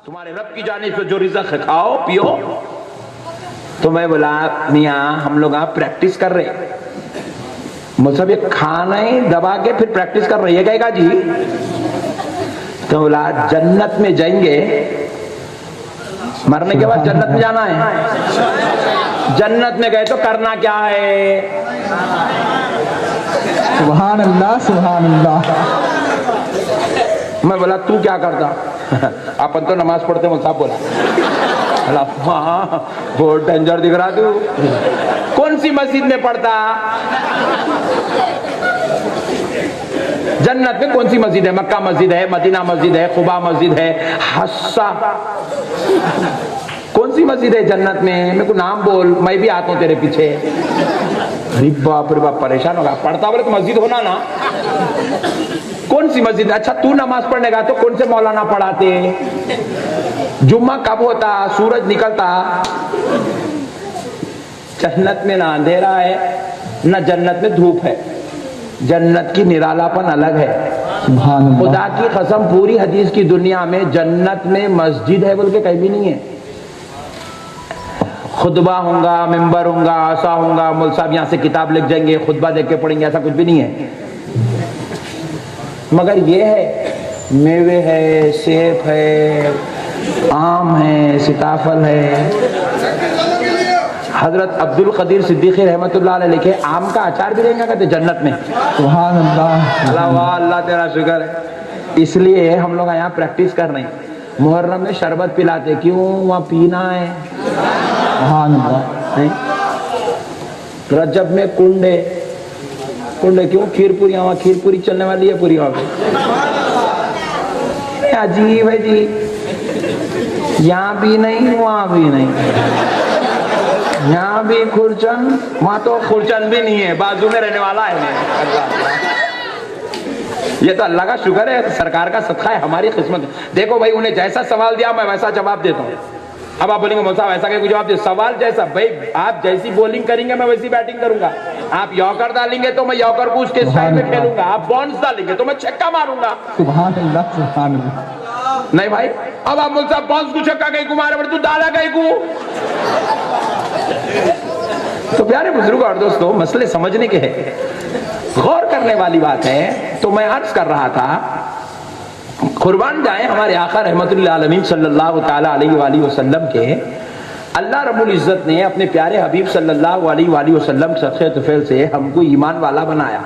تمہارے رب کی جانب سے جو رزق ہے کھاؤ پیو. تو میں بولا میاں ہم لوگ آپ پریکٹس کر رہے, مطلب یہ کھانا ہی دبا کے پھر پریکٹس کر رہے, یہ کہے گا جی. تو بولا جنت میں جائیں گے, مرنے کے بعد جنت میں جانا ہے. جنت میں گئے تو کرنا کیا ہے؟ سبحان اللہ سبحان اللہ. میں بولا تو کیا کرتا؟ اپن تو نماز پڑھتے ہیں. صاحب بولا ہاں بہت ڈینجر دکھ رہا تو. کون سی مسجد میں پڑھتا؟ جنت میں کون سی مسجد ہے؟ مکہ مسجد ہے, مدینہ مسجد ہے, قباء مسجد ہے, حصہ. کون سی مسجد ہے جنت میں؟ میرے کو نام بول, میں بھی آتا ہوں تیرے پیچھے. ارے باپ رے باپ, پریشان ہوگا. پڑھتا بولے تو مسجد ہونا نا. کون سی مسجد؟ اچھا تو نماز پڑھنے گا تو کون سے مولانا پڑھاتے؟ جمعہ کب ہوتا؟ سورج نکلتا. جنت میں نہ اندھیرا ہے نہ جنت میں دھوپ ہے. جنت کی نرالا پن الگ ہے. سبحان اللہ. خدا کی قسم پوری حدیث کی دنیا میں جنت میں مسجد ہے بول کے کہیں بھی نہیں ہے. خطبہ ہوں گا, ممبر ہوں گا, آسا ہوں گا, مول صاحب یہاں سے کتاب لکھ جائیں گے, خطبہ دیکھ کے پڑھیں گے, ایسا کچھ بھی نہیں ہے. مگر یہ ہے میوے ہے, سیب ہے, آم ہے, سیتافل ہے. حضرت عبد القدیر صدیقی رحمت اللہ علیہ لکھے آم کا اچار بھی رہیں گا کہتے جنت میں. سبحان اللہ. اللہ واہ, اللہ تیرا شکر ہے. اس لیے ہم لوگ یہاں پریکٹس کر رہے ہیں. محرم میں شربت پلاتے, کیوں؟ وہاں پینا ہے. سبحان اللہ. رجب میں کنڈے, کنڈے کیوں؟ کھیر پوری, وہاں کھیر پوری چلنے والی ہے پوری وہاں پہ. عجیب ہے جی, یہاں بھی نہیں وہاں بھی نہیں. یہاں بھی کھرچن, وہاں تو کھرچن بھی نہیں ہے, بازو میں رہنے والا ہے. یہ تو اللہ کا شکر ہے, سرکار کا صدقہ ہے, ہماری قسمت. دیکھو بھائی, انہیں جیسا سوال دیا میں ویسا جواب دیتا ہوں. اب آپ بولیں گے مول صاحب ایسا کہ جواب دے, سوال جیسا بھائی آپ جیسی بولنگ کریں گے میں ویسی بیٹنگ کروں گا. آپ یاکر ڈالیں گے تو میں یاکر کو اس کے سٹائل میں کھیلوں گا. آپ بونس ڈالیں گے تو میں چھکا ماروں گا. سبحان اللہ سبحان اللہ. نہیں بھائی, اب آپ مول صاحب بونس کو چھکا کہیں کو مارے بڑے, تو ڈالا کہیں کو. تو پیارے بزرگوں اور دوستوں, مسئلے سمجھنے کے ہیں, غور کرنے والی بات ہے. تو میں عرض کر رہا تھا, قربان جائیں ہمارے آقا رحمت اللہ عالمین صلی اللہ تعالیٰ علیہ وآلہ وسلم کے, اللہ رب العزت نے اپنے پیارے حبیب صلی اللہ علیہ وآلہ وسلم صدقے طفیل سے ہم کو ایمان والا بنایا.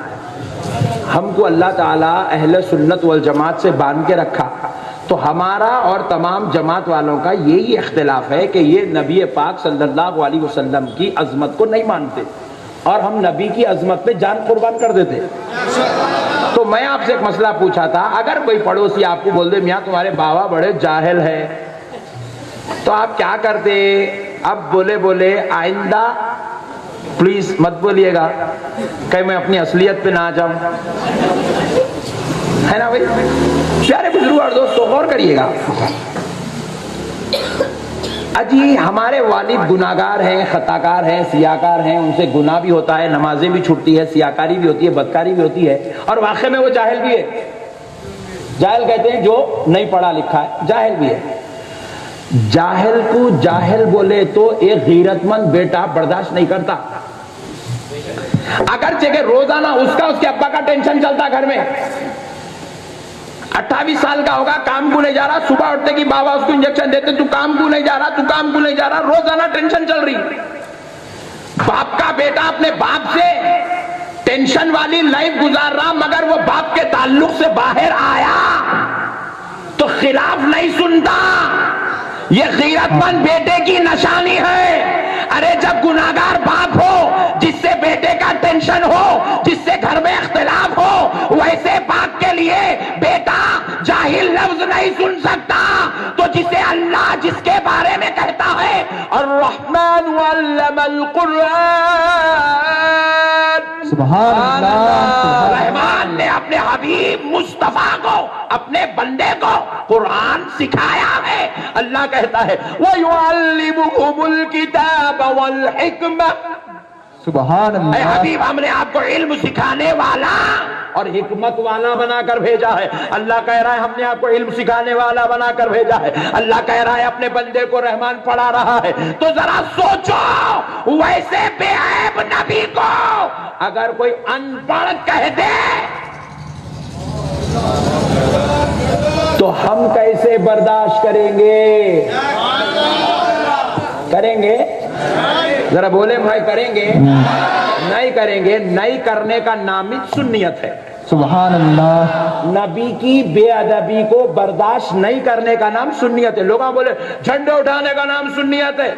ہم کو اللہ تعالیٰ اہل سنت والجماعت سے باندھ کے رکھا. تو ہمارا اور تمام جماعت والوں کا یہی اختلاف ہے کہ یہ نبی پاک صلی اللہ علیہ وسلم کی عظمت کو نہیں مانتے, اور ہم نبی کی عظمت پہ جان قربان کر دیتے. تو میں آپ سے ایک مسئلہ پوچھا تھا, اگر کوئی پڑوسی آپ کو بول دے میاں تمہارے بابا بڑے جاہل ہے, تو آپ کیا کرتے؟ اب بولے آئندہ پلیز مت بولیے گا کہ میں اپنی اصلیت پہ نہ آ جاؤں, ہے نا بھائی؟ پیارے بزرگ اور دوستو غور کریے گا. اجی ہمارے والد گناہگار ہیں, خطاکار ہیں, سیاکار ہیں, ان سے گناہ بھی ہوتا ہے, نمازیں بھی چھوٹتی ہے, سیاکاری بھی ہوتی ہے, بدکاری بھی ہوتی ہے, اور واقع میں وہ جاہل بھی ہے. جاہل کہتے ہیں جو نہیں پڑھا لکھا ہے, جاہل بھی ہے. جاہل کو جاہل بولے تو ایک غیرت مند بیٹا برداشت نہیں کرتا. اگرچہ کہ روزانہ اس کے ابا کا ٹینشن چلتا گھر میں. 28 سال کا ہوگا, کام کو نہیں جا رہا, صبح اٹھتے کہ بابا اس کو انجیکشن دیتے, تو کام کو نہیں جا رہا, تو کام کو نہیں جا رہا, روزانہ ٹینشن چل رہی. باپ کا بیٹا اپنے باپ سے ٹینشن والی لائف گزار رہا, مگر وہ باپ کے تعلق سے باہر آیا تو خلاف نہیں سنتا. یہ غیرت مند بیٹے کی نشانی ہے. ارے جب گناہگار باپ ہو, جس سے بیٹے کا ٹینشن ہو, جس سے گھر میں اختلاف ہو, ویسے باپ کے لیے بیٹا جاہل لفظ نہیں سن سکتا. تو جسے اللہ جس کے بارے میں کہتا ہے الرحمن علم القرآن, سبحان اللہ. رحمان نے اپنے حبیب مصطفیٰ کو, اپنے بندے کو قرآن سکھایا ہے. اللہ کہتا ہے وَيُعَلِّمُهُمُ الْكِتَابَ وَالْحِكْمَةَ. سبحان اے اللہ. حبیب, ہم نے آپ کو علم سکھانے والا اور حکمت والا بنا کر بھیجا ہے. اللہ کہہ رہا ہے ہم نے آپ کو علم سکھانے والا بنا کر بھیجا ہے. اللہ کہہ رہا ہے اپنے بندے کو رحمان پڑھا رہا ہے. تو ذرا سوچو ویسے بے عیب نبی کو اگر کوئی ان پڑھ کہہ دے تو ہم کیسے برداشت کریں گے؟ کریں گے؟ ذرا بولے بھائی کریں گے؟ نہیں کریں گے. نہیں کرنے کا نام ہی سنیت ہے. سبحان اللہ. نبی کی بے ادبی کو برداشت نہیں کرنے کا نام سنیت ہے. لوگ بولے جھنڈے اٹھانے کا نام سنیت ہے.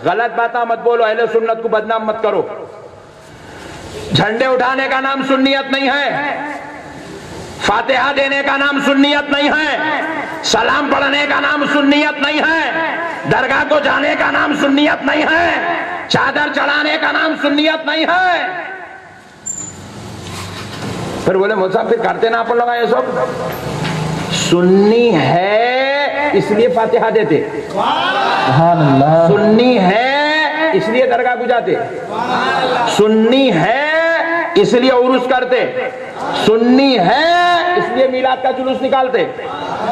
غلط باتیں مت بولو، اہل سنت کو بدنام مت کرو. جھنڈے اٹھانے کا نام سنیت نہیں ہے. فاتحہ دینے کا نام سنیت نہیں ہے. سلام پڑھنے کا نام سنیت نہیں ہے. درگاہ کو جانے کا نام سنیت نہیں ہے. چادر چڑھانے کا نام سنیت نہیں ہے. پھر بولے مول صاحب پھر کرتے نا آپ لوگ یہ سب سنی ہے اس لیے فاتحہ دیتے. سبحان اللہ. سنی ہے اس لیے درگاہ کو جاتے. سنی ہے اس لیے عرس کرتے. سنی ہے اس لیے میلاد کا جلوس نکالتے.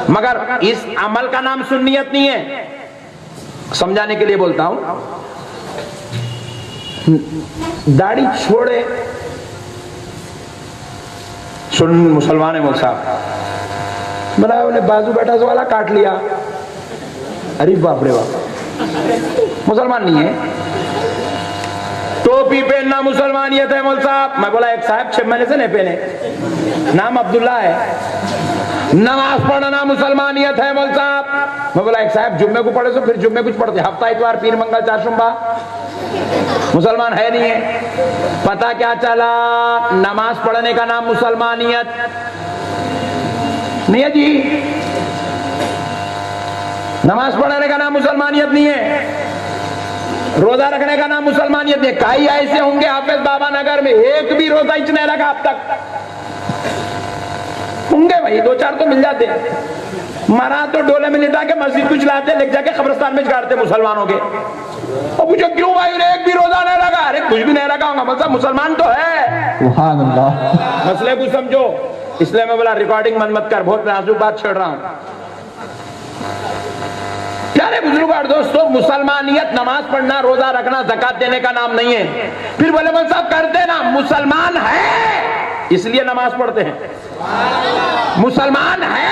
مگر اس عمل کا نام سنیت نہیں ہے. سمجھانے کے لیے بولتا ہوں، داڑھی چھوڑے سن مسلمان ہے مول صاحب بنا انہیں بازو بیٹھا سو والا کاٹ لیا. ارے باپ رے باپ، مسلمان نہیں ہے. ٹوپی پہننا مسلمانیت ہے مول صاحب. میں بولا ایک صاحب 6 مہینے سے نہیں پہنے، نام عبداللہ ہے. نماز پڑھنا مسلمانیت ہے مول صاحب. میں بولا ایک صاحب جمعے کو پڑھے سو پھر جمعے کچھ پڑھتے، ہفتہ اتوار پیر منگل چارشنبہ مسلمان ہے نہیں ہے. پتہ کیا چلا؟ نماز پڑھنے کا نام مسلمانیت نہیں ہے جی. نماز پڑھنے کا نام مسلمانیت نہیں ہے. روزہ رکھنے کا نام مسلمانیت نہیں ہے. کئی ایسے ہوں گے حافظ بابا نگر میں ایک بھی روزہ ہی نہیں رکھا اب تک. ہوں گے بھائی 2-4 تو مل جاتے. مرا تو ڈولے میں لٹا کے مسجد کو چلاتے، لے جا کے قبرستان میں چڑھاتے مسلمانوں کے. اور پوچھو کیوں بھائی ایک بھی روزہ نہیں رکھا؟ ارے کچھ بھی نہیں رکھا ہوں گا مطلب مسلمان تو ہے. سبحان اللہ. مسئلے کو سمجھو. اس لیے میں بولا ریکارڈنگ مت کر، بہت نازک بات چھیڑ رہا ہوں. پیارے بزرگوں اور دوستوں، مسلمانیت نماز پڑھنا، روزہ رکھنا، زکات دینے کا نام نہیں ہے. پھر بولے مول صاحب کرتے نا، مسلمان ہے اس لیے نماز پڑھتے ہیں. مسلمان ہے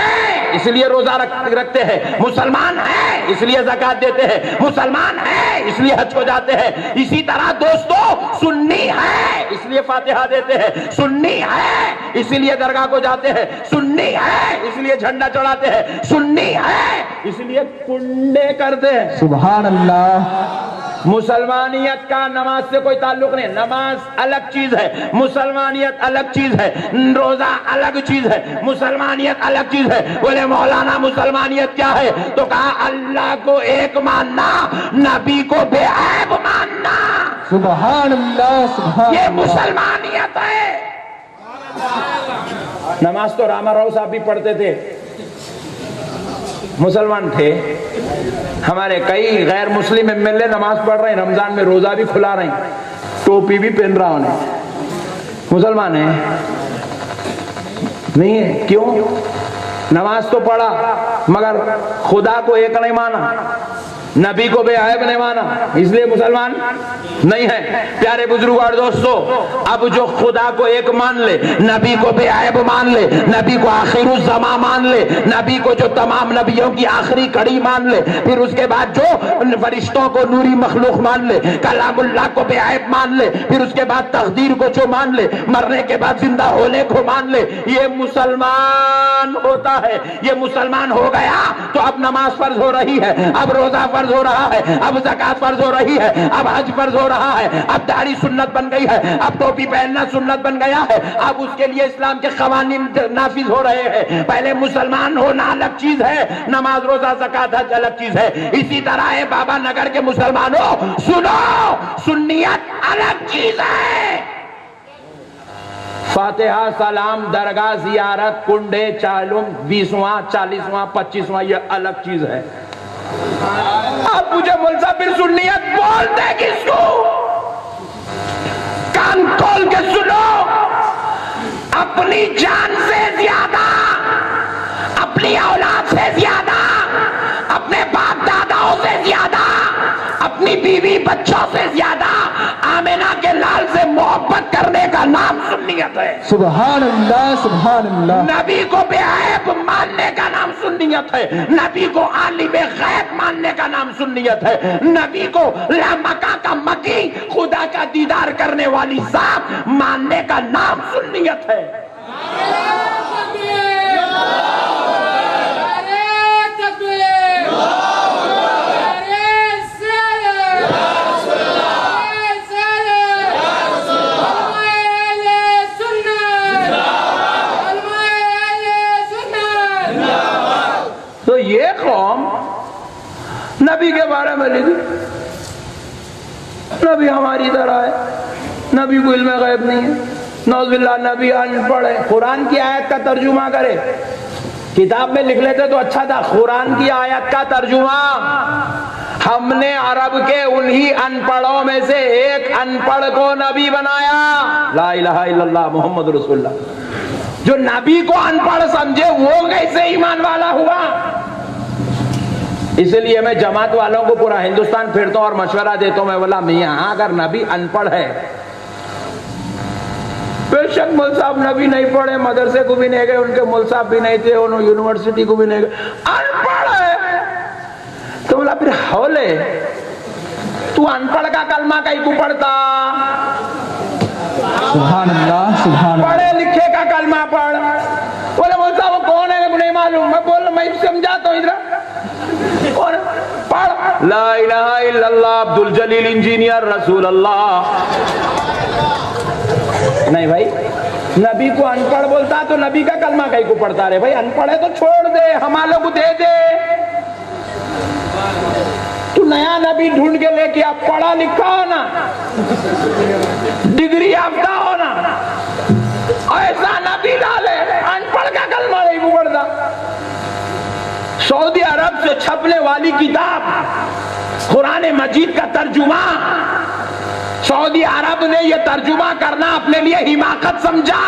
اس لیے روزہ رکھتے ہیں. مسلمان ہے اس لیے زکات دیتے ہیں. مسلمان ہے اس لیے حج کو جاتے ہیں. اسی طرح دوستو، سنی ہے اس لیے فاتحہ دیتے ہیں. سنی ہے اسی لیے درگاہ کو جاتے ہیں. سنی ہے اس لیے جھنڈا چڑھاتے ہیں. سنی ہے اس لیے کنڈے کرتے ہیں. سبحان اللہ. مسلمانیت کا نماز سے کوئی تعلق نہیں. نماز الگ چیز ہے، مسلمانیت الگ چیز ہے. روزہ الگ چیز ہے، مسلمانیت الگ چیز ہے. بولے مولانا مسلمانیت کیا ہے؟ تو کہا اللہ کو ایک ماننا، نبی کو بے عیب ماننا. سبحان اللہ. سبحان یہ اللہ. مسلمانیت ہے. نماز تو راما راؤ صاحب بھی پڑھتے تھے، مسلمان تھے. ہمارے کئی غیر مسلم ایم ایل اے نماز پڑھ رہے ہیں، رمضان میں روزہ بھی کھلا رہے ہیں، ٹوپی بھی پہن رہا انہیں. مسلمان ہیں نہیں ہے. کیوں؟ نماز تو پڑھا مگر خدا کو ایک نہیں مانا، نبی کو بے عیب نہیں مانا، اس لیے مسلمان نہیں ہے. پیارے بزرگوں اور دوستو، اب جو خدا کو ایک مان لے، نبی کو بے عیب مان لے، نبی کو آخر الزمان مان لے، نبی کو جو تمام نبیوں کی آخری کڑی مان لے، پھر اس کے بعد جو فرشتوں کو نوری مخلوق مان لے، کلام اللہ کو بے عیب مان لے، پھر اس کے بعد تقدیر کو جو مان لے، مرنے کے بعد زندہ ہونے کو مان لے، یہ مسلمان ہوتا ہے. یہ مسلمان ہو گیا تو اب نماز فرض ہو رہی ہے، اب روزہ فرض ہو رہا ہے، اب زکات فرض ہو رہی ہے، اب حج فرض ہو رہا ہے، اب داڑھی سنت بن گئی ہے، اب ٹوپی پہننا سنت بن گیا ہے. اب اس کے لیے اسلام کے قوانین نافذ ہو رہے ہیں. پہلے مسلمان ہونا الگ چیز ہے، نماز روزہ زکات حج الگ چیز ہے. اسی طرح ہے بابا نگر کے مسلمانوں، سنو، سنیت الگ چیز ہے. فاتحہ، سلام، درگاہ، زیارت، کنڈے، چالم، 20واں، 40واں، 25واں، یہ الگ چیز ہے. آپ مجھے مول صاحب پھر سنیت بولتے کس کو؟ کان کھول کے سنو. اپنی جان سے زیادہ، اپنی اولاد سے زیادہ، اپنے باپ داداؤں سے زیادہ، اپنی بیوی بچوں سے زیادہ آمنہ کے لال سے محبت کرنے کا نام سنیت ہے۔ سبحان اللہ، سبحان اللہ، نبی کو بے عیب ماننے کا نام سنیت ہے، نبی کو عالم غیب ماننے کا نام سنیت ہے، نبی کو لامکہ کا مکی، خدا کا دیدار کرنے والی ذات ماننے کا نام سنیت ہے۔ تو یہ قوم نبی کے بارے میں لکھی، نبی ہماری طرح ہے، نبی کو علم غیب نہیں ہے، نعوذ باللہ نبی ان پڑھ ہے۔ قرآن کی آیت کا ترجمہ کرے، کتاب میں لکھ لیتے تو اچھا تھا، قرآن کی آیت کا ترجمہ ہم نے عرب کے انہی ان پڑھوں میں سے ایک ان پڑھ کو نبی بنایا۔ لا الہ الا اللہ محمد رسول اللہ۔ جو نبی کو ان پڑھ سمجھے وہ کیسے ایمان والا ہوا؟ اس لیے میں جماعت والوں کو پورا ہندوستان پھرتا ہوں اور مشورہ دیتا ہوں، میں بولا میاں اگر نبی ان پڑھ ہے، بے شک مول صاحب نبی نہیں پڑھے، مدرسے کو بھی نہیں گئے، ان کے مول صاحب بھی نہیں تھے، انہوں یونیورسٹی کو بھی نہیں گئے، ان پڑھ ہے، تو بولا پھر حولے تو ان پڑھ کا کلمہ کہیں کو پڑھتا؟ سبحان اللہ، سبحان اللہ، پڑھے لکھے کا کلمہ پڑھ۔ بولے مول صاحب وہ کون ہے؟ میں نہیں معلوم۔ میں بول میں سمجھاتا ہوں، ادھر کون ہے؟ پڑھ لا الہ الا اللہ عبد الجلیل انجینئر رسول اللہ۔ نہیں بھائی، نبی کو ان پڑھ بولتا تو نبی کا کلمہ کہیں کو پڑھتا رہے بھائی، ان پڑھ ہے تو چھوڑ دے، ہمارے کو دے دے۔ تو نیا نبی ڈھونڈ کے لے کے آپ پڑھا لکھا ہونا، ڈگری یافتہ ہونا، ایسا نبی ڈالے ان پڑھ کا کلمہ نہیں کو پڑھتا۔ سعودی عرب سے چھپنے والی کتاب قرآن مجید کا ترجمہ، سعودی عرب نے یہ ترجمہ کرنا اپنے لیے حماقت سمجھا،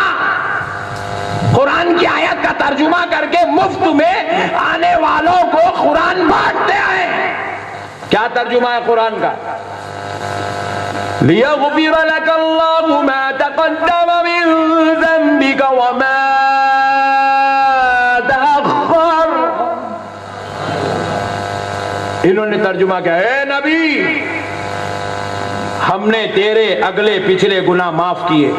قرآن کی آیت کا ترجمہ کر کے مفت میں آنے والوں کو قرآن بانٹتے ہیں۔ کیا ترجمہ ہے قرآن کا؟ لِيَغْفِرَ لَكَ اللَّهُ مَا تَقَدَّمَ مِن ذَنبِكَ وَمَا تَأَخَّرَ۔ انہوں نے ترجمہ کیا، اے نبی ہم نے تیرے اگلے پچھلے گناہ معاف کیے۔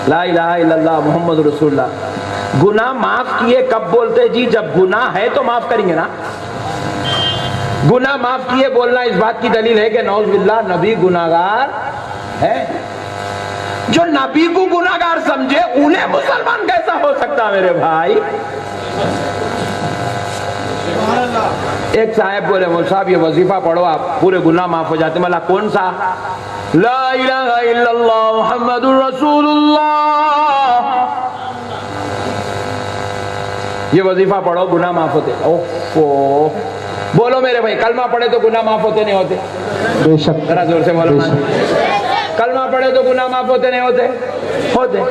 لا الہ الا اللہ محمد رسول اللہ۔ گناہ معاف کیے کب بولتے جی؟ جب گناہ ہے تو معاف کریں گے نا۔ گناہ معاف کیے بولنا اس بات کی دلیل ہے کہ نعوذ باللہ نبی گناہگار ہے۔ جو نبی کو گناہگار سمجھے انہیں مسلمان کیسا ہو سکتا میرے بھائی؟ ایک صاحب بولے مول صاحب یہ وظیفہ پڑھو آپ پورے گناہ معاف ہو جاتے۔ ملا کون سا؟ لا الہ الا اللہ محمد رسول اللہ، یہ وظیفہ پڑھو گناہ معاف ہوتے۔ اوفو، بولو میرے بھائی کلمہ پڑھے تو گناہ معاف ہوتے نہیں ہوتے؟ بے شک، ذرا زور سے بولو، کلمہ پڑھے تو گناہ معاف ہوتے نہیں ہوتے؟ ہوتے۔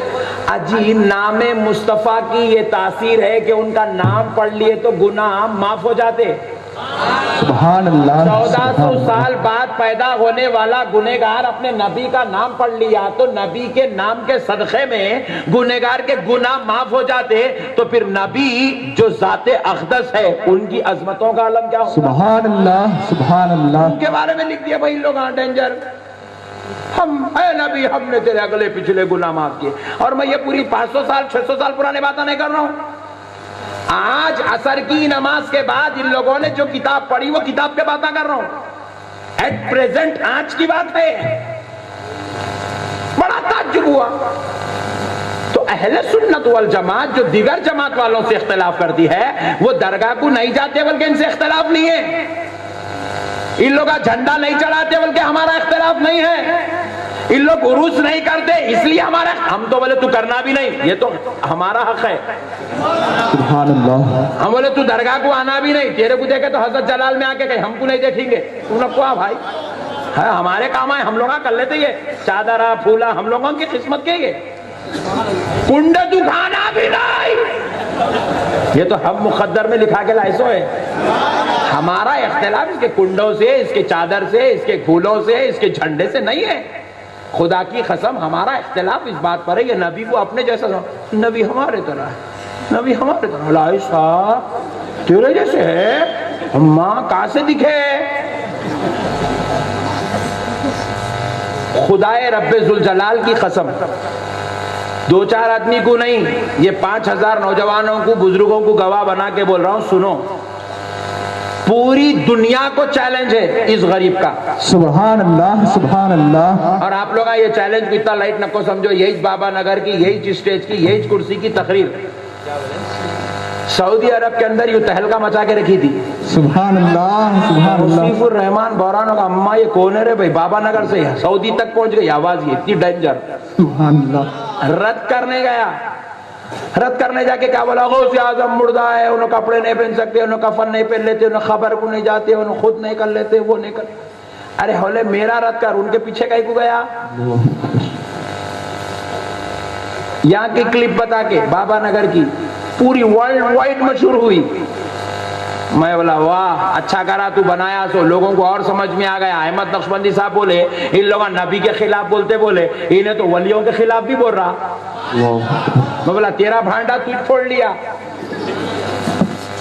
اجی نام مصطفیٰ کی یہ تاثیر ہے کہ ان کا نام پڑھ لیے تو گناہ معاف ہو جاتے۔ سبحان اللہ، 1400 سال بعد پیدا ہونے والا گنہگار اپنے نبی کا نام پڑھ لیا تو نبی کے نام کے صدقے میں گنہگار کے گناہ معاف ہو جاتے، تو پھر نبی جو ذات اقدس ہے ان کی عظمتوں کا عالم کیا ہوگا؟ سبحان اللہ، سبحان اللہ، ان کے بارے میں لکھ دیا بھائی ان لوگ ڈینجر، ہم اے نبی ہم نے تیرے اگلے پچھلے گناہ معاف کیے۔ اور میں یہ پوری 500 سال 600 سال پرانے باتیں نہیں کر رہا ہوں، آج عصر کی نماز کے بعد ان لوگوں نے جو کتاب پڑھی وہ کتاب کے باتیں کر رہا ہوں، ایٹ پریزنٹ آج کی بات ہے۔ بڑا تعجب ہوا۔ تو اہل سنت والجماعت جو دیگر جماعت والوں سے اختلاف کرتی ہے وہ درگاہ کو نہیں جاتے بلکہ ان سے اختلاف نہیں ہے، ان لوگ کا جھنڈا نہیں چڑھاتے بلکہ ہمارا اختلاف نہیں ہے، ان لوگ عروس نہیں کرتے اس لیے ہمارا، ہم تو بولے تو کرنا بھی نہیں، یہ تو ہمارا حق ہے۔ سبحان اللہ، ہم بولے تو درگاہ کو آنا بھی نہیں، تیرے کو دیکھے تو حضرت جلال میں آ کے کہیں ہم کو نہیں دیکھیں گے، تم لوگ کو آ بھائی، ہمارے کام آئے ہم لوگ کر لیتے، یہ چادرہ پھولا ہم لوگوں کی قسمت کے یہ کنڈ دکھانا بھی نہیں. یہ تو ہم مقدر میں لکھا کے لائے سو ہے. ہمارا اختلاف اس کے کنڈوں سے، اس کے چادر سے، اس کے پھولوں سے، اس کے جھنڈے سے نہیں ہے. خدا کی قسم ہمارا اختلاف اس بات پر ہے کہ نبی کو اپنے جیسا نبی ہمارے طرح ہے، نبی ہمارے طرح. عائشہ تیرے جیسے ہے؟ ماں کہاں سے دکھے؟ خدائے رب ذوالجلال کی قسم، دو چار آدمی کو نہیں، یہ 5000 نوجوانوں کو، بزرگوں کو گواہ بنا کے بول رہا ہوں، سنو. پوری دنیا کو چیلنج ہے اس غریب کا. سبحان اللہ سبحان اللہ. اور آپ لوگ یہ چیلنج کو اتنا لائٹ نہ کو سمجھو. یہی بابا نگر کی، یہی اسٹیج کی، یہی کرسی کی تقریر سعودی عرب کے اندر یوں تہلکہ مچا کے رکھی تھی. سبحان اللہ سبحان اللہ. مصیف الرحمان بورانو کا اماں یہ کون ہے رے بھائی؟ بابا نگر سے سعودی تک پہنچ گئی آواز. یہ اتنی ڈینجر. سبحان اللہ. رد کرنے گیا، رد کرنے جا کے کیا بولا؟ غوث اعظم مردہ ہے، انہوں کپڑے نہیں پہن سکتے، انہوں کفن نہیں پہن لیتے، انہوں خبر کو نہیں جاتے، انہوں خود نہیں کر لیتے، وہ نہیں کر. ارے ہولے میرا رد کر، ان کے پیچھے کہیں کو گیا. یہاں کی کلپ بتا کے بابا نگر کی پوری ورلڈ وائڈ مشہور ہوئی. میں بولا واہ اچھا کرا تو بنایا سو. لوگوں کو اور سمجھ میں آ گیا. احمد نقشبندی صاحب بولے ان لوگوں نبی کے خلاف بولتے بولے، انہیں تو ولیوں کے خلاف بھی بول رہا. میں بولا تیرا بھانڈا تو پھوڑ لیا،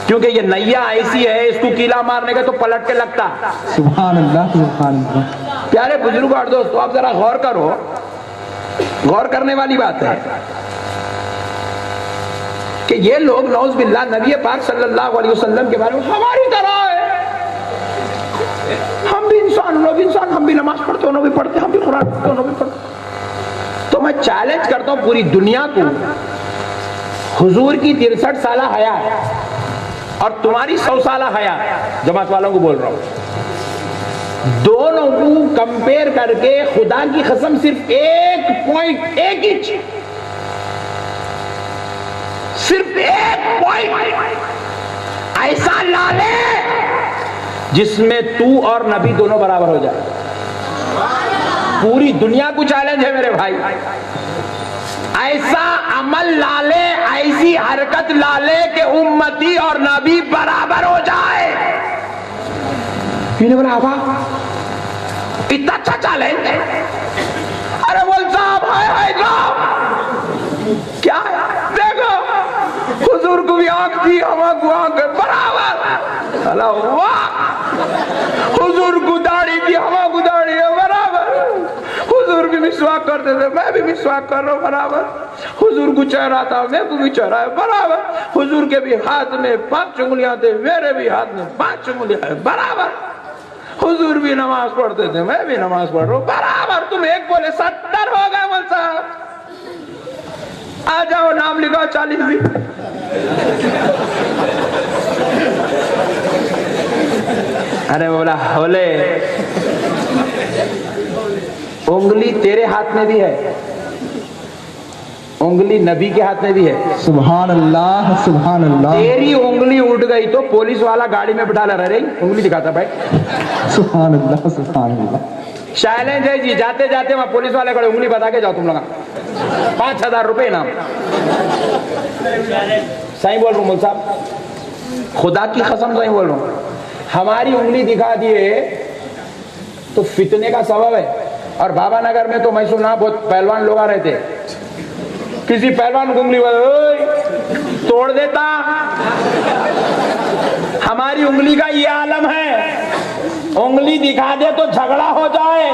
کیونکہ یہ نیا ایسی ہے اس کو کیلا مارنے کا تو پلٹ کے لگتا. سبحان اللہ سبحان اللہ. پیارے بزرگ اور دوستو، آپ ذرا غور کرو، غور کرنے والی بات ہے کہ یہ لوگ نعوذ باللہ نبی پاک صلی اللہ علیہ وسلم کے بارے میں ہماری طرح ہے، ہم بھی انسان، لوگ انسان، ہم بھی نماز پڑھتے، انہوں بھی پڑھتے، ہم بھی قرآن پڑھتے، انہوں بھی پڑھتے. تو میں چیلنج کرتا ہوں پوری دنیا کو، حضور کی 63 سالہ حیات اور تمہاری 100 سالہ حیات، جماعت والوں کو بول رہا ہوں، دونوں کو کمپیر کر کے خدا کی قسم صرف 1.1 انچ، صرف 1 پوائنٹ ایسا لا لے جس میں تو اور نبی دونوں برابر ہو جائے. پوری دنیا کو چیلنج ہے میرے بھائی. ایسا عمل لا لے، ایسی حرکت لا لے کہ امتی اور نبی برابر ہو جائے. بولا آبا اتنا اچھا چیلنج ہے. ارے بول صاحب ہائے صاحب کیا ہے؟ دیکھو حضور کو بھی آنکھ تھی، ہمیں کو آنکھ برابر. اللہ واہ. حضور کو داڑھی تھی، ہمیں کو داڑھی ہے برابر. حضور بھی مسواک کرتے تھے، میں بھی مسواک کر رہا ہوں برابر. حضور کو چہرہ تھا، میں کو بھی چہرہ ہے برابر. حضور کے بھی ہاتھ میں 5 انگلیاں تھے، میرے بھی ہاتھ میں 5 انگلیاں ہیں برابر. حضور بھی نماز پڑھتے تھے، میں بھی نماز پڑھ رہا ہوں برابر. تم ایک بولے 70 ہو گئے مول صاحب. آ جاؤ نام لکھاؤ 40 بھی. ارے بولا ہولے انگلی تیرے ہاتھ میں بھی ہے، انگلی نبی کے ہاتھ میں بھی ہے. سبحان اللہ سبحان اللہ. تیری انگلی اٹھ گئی تو پولیس والا گاڑی میں بٹھا رہا رہی انگلی دکھاتا بھائی. سبحان اللہ سبحان اللہ. چیلنج ہے جی، جاتے جاتے وہاں پولیس والے کھڑے، انگلی بتا کے جاؤ تم لوگ، 5000 روپے انعام. صحیح بول رہا ہوں مول صاحب، خدا کی قسم صحیح بول رہا ہوں. ہماری انگلی دکھا دیے تو فتنے کا سبب ہے. اور بابا نگر میں تو میں سنا بہت پہلوان لوگ آ رہے تھے، کسی پہلوان کو انگلی توڑ دیتا. ہماری انگلی کا یہ عالم ہے، انگلی دکھا دے تو جھگڑا ہو جائے،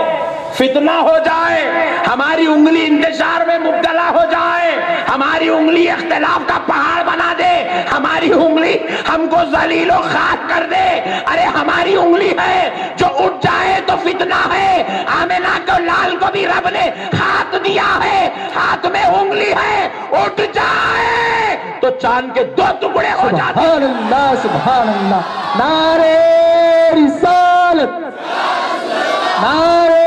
فتنہ ہو جائے، ہماری انگلی انتشار میں مبتلا ہو جائے، ہماری انگلی اختلاف کا پہاڑ بنا دے، ہماری انگلی ہم کو ذلیل و خاک کر دے. ارے ہماری انگلی ہے جو اٹھ جائے تو فتنہ ہے. آمنہ کو لال کو بھی رب نے ہاتھ دیا ہے، ہاتھ میں انگلی ہے، اٹھ جائے تو چاند کے 2 ٹکڑے ہو جاتے. سبحان اللہ سبحان اللہ. نعرے رسالت، نعرے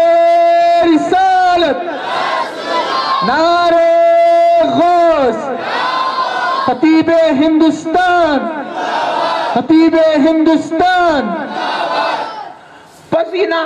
رسالت، نعرے غوث. خطیب ہندوستان، خطیب ہندوستان. پسینہ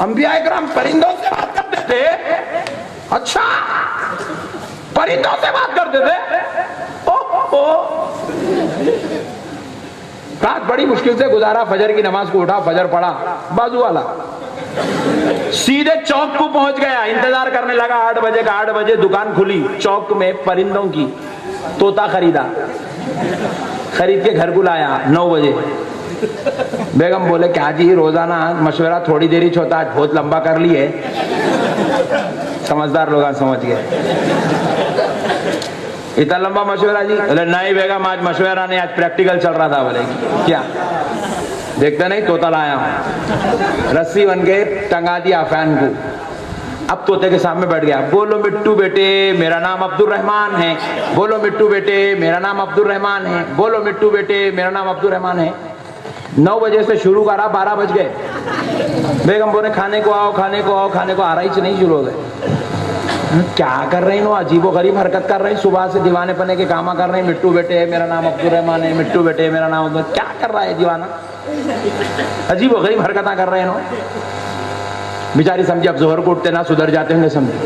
انبیاء اکرام پرندوں سے بات کرتے تھے؟ اچھا پرندوں سے بات کرتے تھے؟ رات بڑی مشکل سے گزارا، فجر کی نماز کو اٹھا، فجر پڑھا، بازو والا سیدھے چوک کو پہنچ گیا، انتظار کرنے لگا 8 بجے کا۔ 8 بجے دکان کھلی چوک میں پرندوں کی، طوطا خریدا، خرید کے گھر کو لایا 9 بجے۔ بیگم بولے کیا جی روزانہ مشورہ تھوڑی دیر ہی ہوتا، آج بہت لمبا کر لیے۔ سمجھدار لوگ سمجھ گئے، اتنا لمبا مشورہ جی؟ بولے نہیں بیگم آج مشورہ نہیں، آج پریکٹیکل چل رہا تھا۔ بولے کیا؟ دیکھتے نہیں طوطا لایا ہوں، رسی بن کے ٹنگا دیا فین کو۔ اب طوطے کے سامنے بیٹھ گیا، بولو مٹو بیٹے میرا نام عبد الرحمان ہے، بولو مٹو بیٹے میرا نام عبد الرحمان ہے، بولو مٹو بیٹے میرا نام عبد الرحمان ہے۔ 9 بجے سے شروع کرا، 12 بج گئے۔ بیگم بولے کھانے کو آؤ، کھانے کو آؤ، کھانے کو آ رہی سے نہیں شروع ہو گئے۔ کیا کر رہے ہیں؟ عجیب و غریب حرکت کر رہے ہیں، صبح سے دیوانے پنے کے کام کر رہے ہیں، مٹو بیٹے میرا نام عبد الرحمان ہے، مٹو بیٹے میرا نام عبد، کیا کر رہا ہے دیوانہ؟ عجیب و غریب حرکتیں کر رہے ہیں۔ بیچاری سمجھے اب ظہر کو اٹھتے نہ سدھر جاتے ہوں گے، سمجھے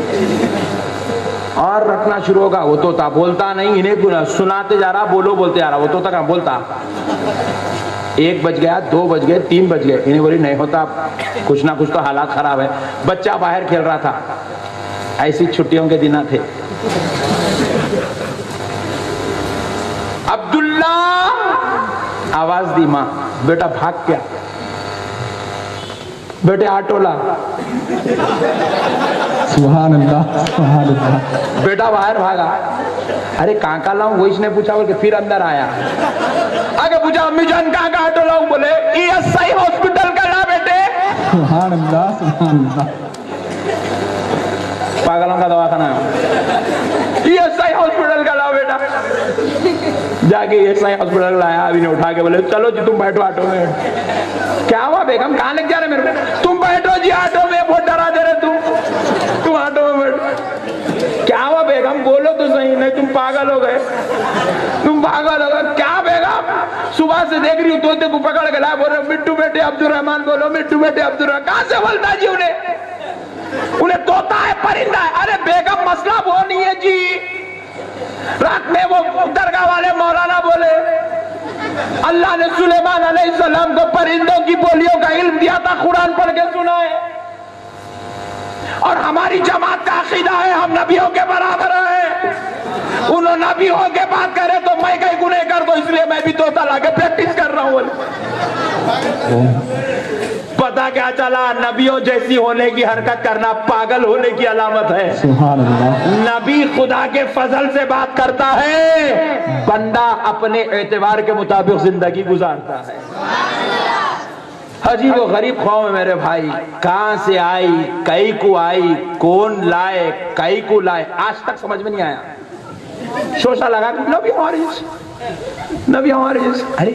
اور رکھنا شروع ہوگا۔ وہ طوطا بولتا نہیں، انہیں سناتے جا رہا، بولو بولتے جا رہا، وہ طوطا کہاں بولتا۔ 1 بج گیا، 2 بج گئے، 3 بج گئے، انہیں بولی نہیں ہوتا، کچھ نہ کچھ تو حالات خراب ہے۔ بچہ باہر کھیل رہا تھا، ایسی چھٹیوں کے دن تھے۔ عبداللہ آواز دی ماں، بیٹا بھاگ کیا؟ بیٹے آٹو لا۔ سبحان اللہ سبحان اللہ۔ بیٹا باہر بھاگا، ارے کہاں کا لاؤں؟ وہ اس نے پوچھا، بول کے پھر اندر آیا، آگے پوچھا امی جان کہاں کا آٹو لاؤں؟ بولے ESI ہاسپٹل کا لا بیٹے۔ سبحان اللہ سبحان اللہ۔ پاگلوں کا دواخانہ ESI ہاسپٹل کا لاؤ بیٹا۔ جا کے ESI ہاسپٹل لایا، ابھی نے اٹھا کے بولے چلو جی تم بیٹھو آٹو میں۔ کیا ہوا بیگم کہاں لے جا رہے میرے کو؟ تم بیٹھو جی آٹو میں، بہت ڈرا دے رہے تم آٹو میں بیٹھو۔ کیا ہوا بیگم بولو تو صحیح، نہیں تم پاگل ہو گئے، تم پاگل ہو گئے۔ کیا بیگم؟ صبح سے دیکھ رہی ہوں طوطے کو پکڑ کے لایا، بول رہے مٹو بیٹے عبد الرحمان، بولو مٹو بیٹے عبد الرحمان۔ کہاں سے بولتا جی انہیں طوطا ہے پرندہ ہے؟ ارے بیگم مسئلہ وہ نہیں ہے جی۔ رات میں وہ درگاہ والے مولانا بولے اللہ نے سلیمان علیہ السلام کو پرندوں کی بولیوں کا علم دیا تھا، قرآن پڑھ کے سنا ہے، اور ہماری جماعت کا عقیدہ ہے ہم نبیوں کے برابر ہیں۔ انہوں نبیوں کے بات کرے تو میں کہیں گناہ کر دو، اس لیے میں بھی طوطا لا کے پریکٹس کر رہا ہوں۔ پتا کیا چلا؟ نبیوں جیسی ہونے کی حرکت کرنا پاگل ہونے کی علامت ہے۔ سبحان اللہ۔ نبی خدا کے فضل سے بات کرتا ہے، بندہ اپنے اعتبار کے مطابق زندگی گزارتا ہے۔ عجیب و غریب قوم ہے میرے بھائی، کہاں سے آئی، کئی کو آئی، کون لائے، کئی کو لائے، آج تک سمجھ میں نہیں آیا۔ شوشہ لگا نبی ہمارے جیسے، ارے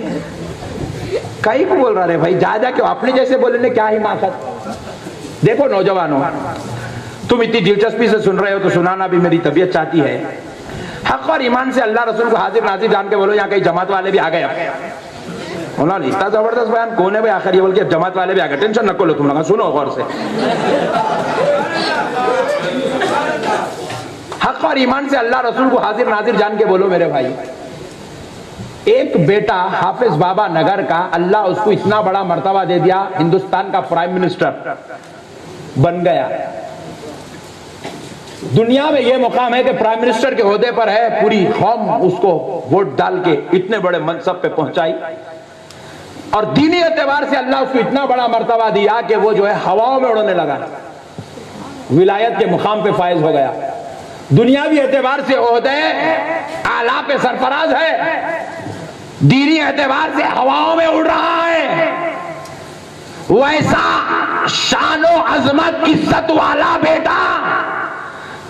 کئی کو بول رہا رہے بھائی، جا جا کے اپنے جیسے بولنے کیا حماقت۔ دیکھو نوجوانوں، تم اتنی دلچسپی سے سن رہے ہو تو سنانا بھی میری طبیعت چاہتی ہے۔ حق اور ایمان سے اللہ رسول کو حاضر ناظر جان کے بولو، یہاں کئی جماعت والے بھی آ گئے۔ اب اتنا زبردست بیان کون ہے بھائی آخر یہ بول کے جماعت والے بھی آ گئے؟ ٹینشن نہ لو تم لوگ، سنو غور سے۔ حق اور ایمان سے اللہ رسول کو حاضر ناظر جان کے بولو میرے بھائی، ایک بیٹا حافظ بابا نگر کا اللہ اس کو اتنا بڑا مرتبہ دے دیا، ہندوستان کا پرائم منسٹر بن گیا۔ دنیا میں یہ مقام ہے کہ پرائم منسٹر کے عہدے پر ہے، پوری قوم اس کو ووٹ ڈال کے اتنے بڑے منصب پہ پہنچائی، اور دینی اعتبار سے اللہ اس کو اتنا بڑا مرتبہ دیا کہ وہ جو ہے ہواؤں میں اڑنے لگا، ولایت کے مقام پہ فائز ہو گیا۔ دنیاوی اعتبار سے عہدے اعلیٰ پہ سرفراز ہے، دینی اعتبار سے ہواؤں میں اڑ رہا ہے۔ ویسا شان و عظمت عزت والا بیٹا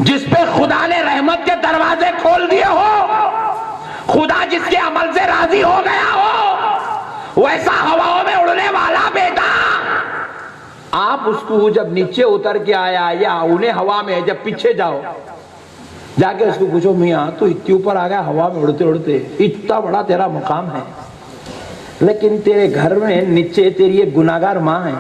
جس پہ خدا نے رحمت کے دروازے کھول دیے ہو، خدا جس کے عمل سے راضی ہو گیا ہو، ویسا ہواؤں میں اڑنے والا بیٹا، آپ اس کو جب نیچے اتر کے آیا یا انہیں ہوا میں جب پیچھے جاؤ، جا کے اس کو پوچھو میاں تو اتنے اوپر آ گیا ہوا میں اڑتے اڑتے، اتنا بڑا تیرا مقام ہے، لیکن تیرے گھر میں نیچے تیری ایک گناہگار ماں ہے،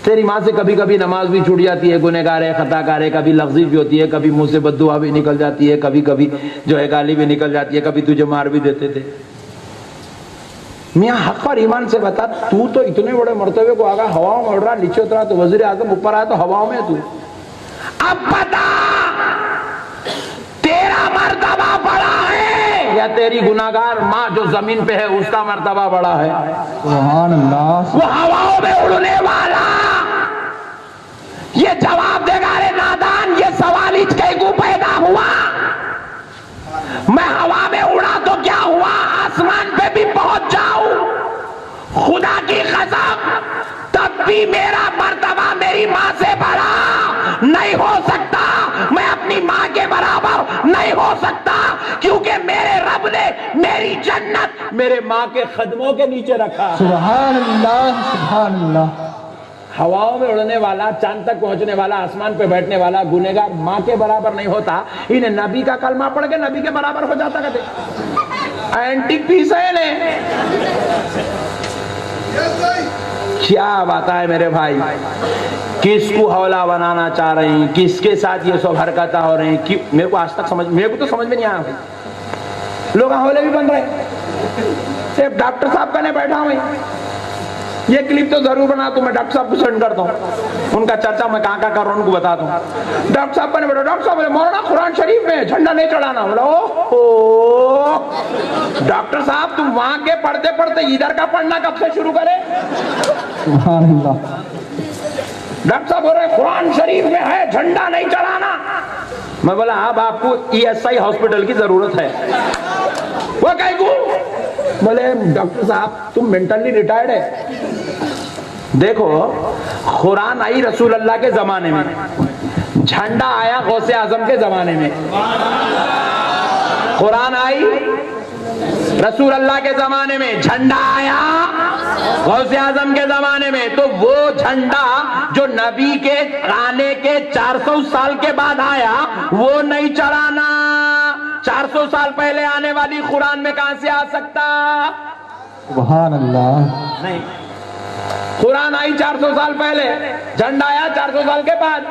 تیری ماں سے کبھی کبھی نماز بھی چھوٹ جاتی ہے، گنہگار ہے، خطا کار ہے، کبھی لفظی بھی ہوتی ہے، کبھی منہ سے بد دعا بھی نکل جاتی ہے، کبھی کبھی جو ہے گالی بھی نکل جاتی ہے، کبھی تجھے مار بھی دیتے تھے۔ میاں حق اور ایمان سے بتا، تو اتنے بڑے مرتبے کو آگا، ہواؤں میں اڑ رہا، نیچے اترا تو وزیر اعظم، اوپر آیا تو ہواؤں میں تو اب بتا تیرا مرتبہ بڑا ہے یا تیری گناہگار ماں جو زمین پہ ہے اس کا مرتبہ بڑا ہے؟ سبحان اللہ، وہ ہواؤں میں اڑنے والا یہ جواب دے گا، رے نادان، یہ سوال اس کے کو پیدا ہوا، میں ہوا میں اڑا تو کیا ہوا، آسمان پہ بھی پہنچ جاؤں، خدا کی قسم تب بھی میرا مرتبہ میری ماں سے بڑا نہیں ہو سکتا، میں اپنی ماں کے برابر نہیں ہو سکتا، کیونکہ میرے رب نے میری جنت میرے ماں کے قدموں کے نیچے رکھا۔ سبحان اللہ، سبحان اللہ۔ ہواؤں میں اڑنے والا، چاند تک پہنچنے والا، آسمان پہ بیٹھنے والا گنہگار ماں کے برابر نہیں ہوتا، انہیں نبی کا کلمہ پڑھ کے نبی کے برابر ہو جاتا کہتے اینٹک پیس ہے انہیں۔ کیا بات ہے میرے بھائی، کس کو حوالہ بنانا چاہ رہے ہیں، کس کے ساتھ یہ سب حرکتیں ہو رہے ہیں، میرے کو آج تک میرے کو تو سمجھ میں نہیں آیا بھائی، لوگ حوالے بھی بن رہے ہیں، صرف ڈاکٹر صاحب کہنے بیٹھا ہوں، یہ کلپ تو ضرور بنا تو میں ڈاکٹر صاحب کو سینڈ کرتا ہوں، ان کا چرچا میں کہاں کر رہا ہوں ان کو بتاتا ہوں۔ ڈاکٹر صاحب کہنے بیٹھا، ڈاکٹر صاحب بولے مولانا قرآن شریف میں جھنڈا نہیں چڑھانا، بولا اوہ ڈاکٹر صاحب تم وہاں کے پڑھتے پڑھتے ادھر کا پڑھنا کب سے شروع کرے؟ سبحان اللہ۔ ڈاکٹر صاحب بول رہے قرآن شریف میں ہے جھنڈا نہیں چڑھانا، میں بولا اب آپ کو ای ایس آئی ہاسپٹل کی ضرورت ہے، وہ کہیں کو بولے ڈاکٹر صاحب تم مینٹلی ریٹائرڈ ہے، دیکھو قرآن آئی رسول اللہ کے زمانے میں، جھنڈا آیا غوث اعظم کے زمانے میں، قرآن آئی رسول اللہ کے زمانے میں، جھنڈا آیا غوث اعظم کے زمانے میں، تو وہ جھنڈا جو نبی کے آنے کے 400 سال کے بعد آیا وہ نہیں چڑھانا، 400 سال پہلے آنے والی قرآن میں کہاں سے آ سکتا؟ سبحان اللہ۔ نہیں، قرآن آئی 400 سال پہلے، جھنڈا آیا 400 سال کے بعد،